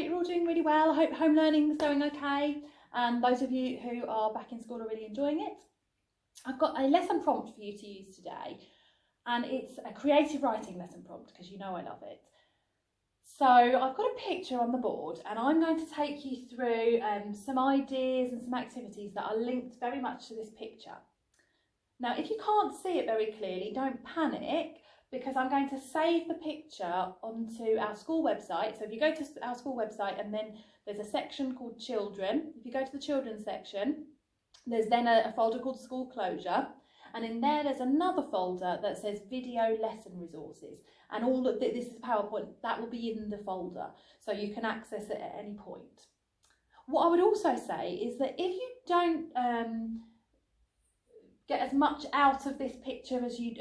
hope you're all doing really well. I hope home learning is going okay. And those of you who are back in school are really enjoying it. I've got a lesson prompt for you to use today. And it's a creative writing lesson prompt because you know I love it. So I've got a picture on the board and I'm going to take you through some ideas and some activities that are linked very much to this picture. Now, if you can't see it very clearly, don't panic, because I'm going to save the picture onto our school website. So if you go to our school website and then there's a section called Children. If you go to the Children's section, there's then a folder called School Closure. And in there's another folder that says Video Lesson Resources. And all of this is PowerPoint, that will be in the folder. So you can access it at any point. What I would also say is that if you don't get as much out of this picture as you'd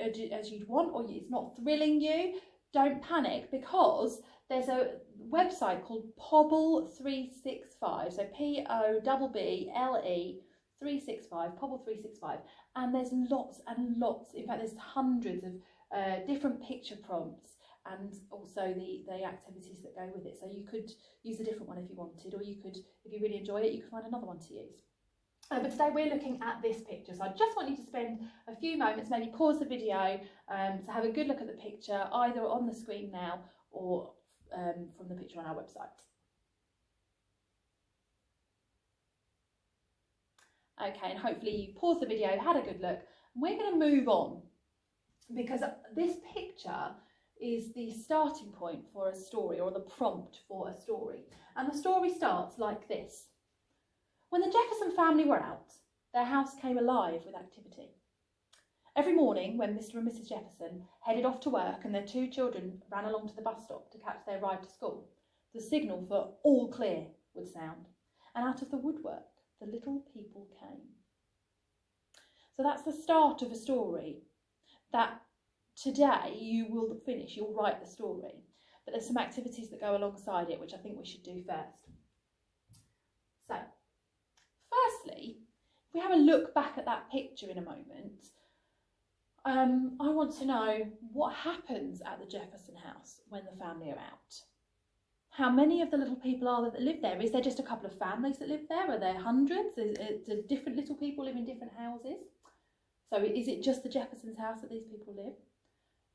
want, or it's not thrilling you, don't panic, because there's a website called Pobble365, so Pobble 365, Pobble365, and there's lots and lots, in fact there's hundreds of different picture prompts and also the activities that go with it. So you could use a different one if you wanted, or you could, if you really enjoy it, you could find another one to use. But today we're looking at this picture, so I just want you to spend a few moments, maybe pause the video to have a good look at the picture, either on the screen now or from the picture on our website. Okay, and hopefully you paused the video, had a good look. We're going to move on, because this picture is the starting point for a story, or the prompt for a story. And the story starts like this. When the Jefferson family were out, their house came alive with activity. Every morning when Mr. and Mrs. Jefferson headed off to work and their two children ran along to the bus stop to catch their ride to school, the signal for all clear would sound, and out of the woodwork the little people came. So that's the start of a story that today you will finish, you'll write the story, but there's some activities that go alongside it which I think we should do first. So, firstly, if we have a look back at that picture in a moment, I want to know what happens at the Jefferson house when the family are out. How many of the little people are there that live there? Is there just a couple of families that live there? Are there hundreds? Do different little people live in different houses? So is it just the Jeffersons' house that these people live?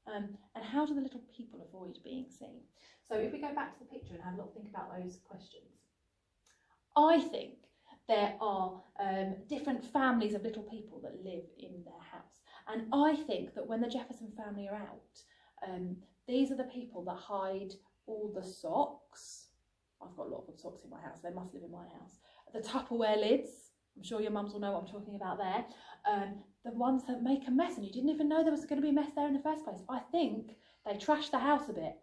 And how do the little people avoid being seen? So if we go back to the picture and have a little think about those questions. I think there are different families of little people that live in their house. And I think that when the Jefferson family are out, these are the people that hide all the socks. I've got a lot of socks in my house, they must live in my house. The Tupperware lids, I'm sure your mums will know what I'm talking about there. The ones that make a mess and you didn't even know there was going to be a mess there in the first place. I think they trash the house a bit.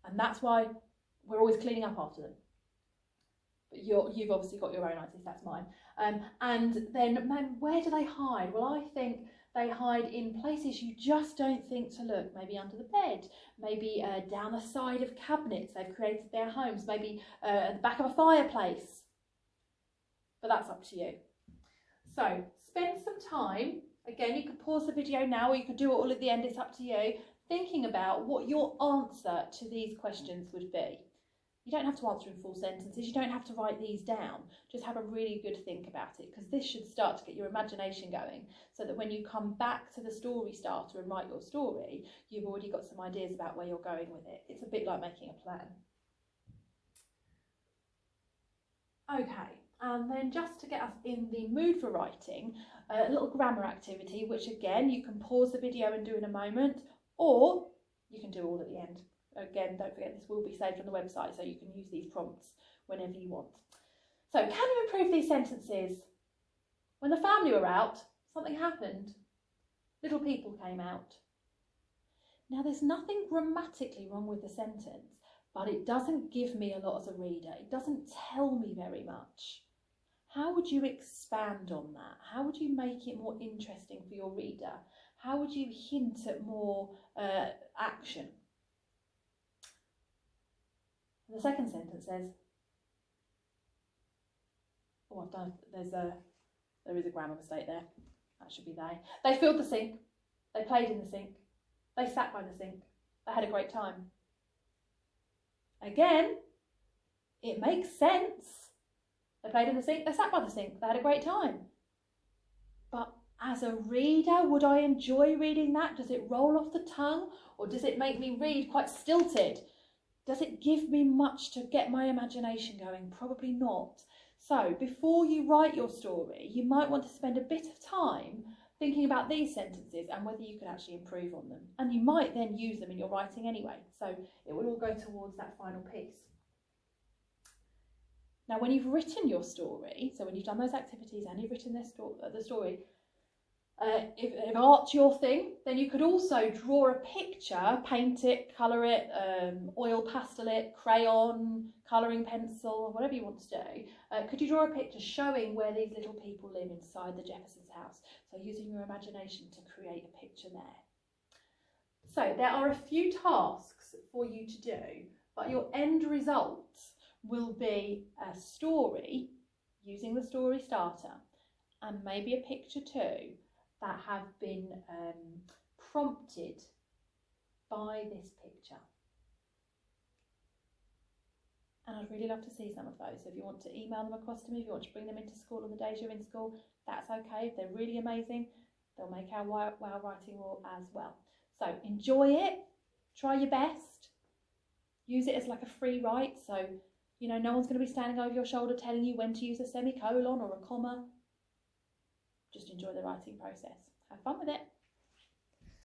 And that's why we're always cleaning up after them. But you've obviously got your own ideas, that's mine. And then where do they hide? Well, I think they hide in places you just don't think to look. Maybe under the bed, maybe down the side of cabinets they've created their homes, maybe at the back of a fireplace. But that's up to you. So spend some time, again you could pause the video now or you could do it all at the end, it's up to you, thinking about what your answer to these questions would be. You don't have to answer in full sentences, you don't have to write these down, just have a really good think about it, because this should start to get your imagination going so that when you come back to the story starter and write your story, you've already got some ideas about where you're going with it. It's a bit like making a plan. Okay, and then just to get us in the mood for writing, a little grammar activity, which again you can pause the video and do in a moment, or you can do all at the end. Again, don't forget this will be saved on the website, so you can use these prompts whenever you want. So, can you improve these sentences? When the family were out, something happened. Little people came out. Now, there's nothing grammatically wrong with the sentence, but it doesn't give me a lot as a reader. It doesn't tell me very much. How would you expand on that? How would you make it more interesting for your reader? How would you hint at more action? The second sentence says, oh, I've done, there is a grammar mistake there. That should be they. They filled the sink. They played in the sink. They sat by the sink. They had a great time. Again, It makes sense. They played in the sink, they sat by the sink, they had a great time. But as a reader, would I enjoy reading that? Does it roll off the tongue, or does it make me read quite stilted? Does it give me much to get my imagination going? Probably not. So before you write your story, you might want to spend a bit of time thinking about these sentences and whether you could actually improve on them. And you might then use them in your writing anyway. So it will all go towards that final piece. Now, when you've written your story, so when you've done those activities and you've written the story, if art's your thing, then you could also draw a picture, paint it, colour it, oil pastel it, crayon, colouring pencil, whatever you want to do. Could you draw a picture showing where these little people live inside the Jeffersons' house? So using your imagination to create a picture there. So there are a few tasks for you to do, but your end result will be a story using the story starter and maybe a picture too, that have been prompted by this picture. And I'd really love to see some of those. So if you want to email them across to me, if you want to bring them into school on the days you're in school, that's okay. If they're really amazing, they'll make our wow writing wall as well. So enjoy it, try your best, use it as like a free write. So, you know, no one's going to be standing over your shoulder telling you when to use a semicolon or a comma. Just enjoy the writing process. Have fun with it.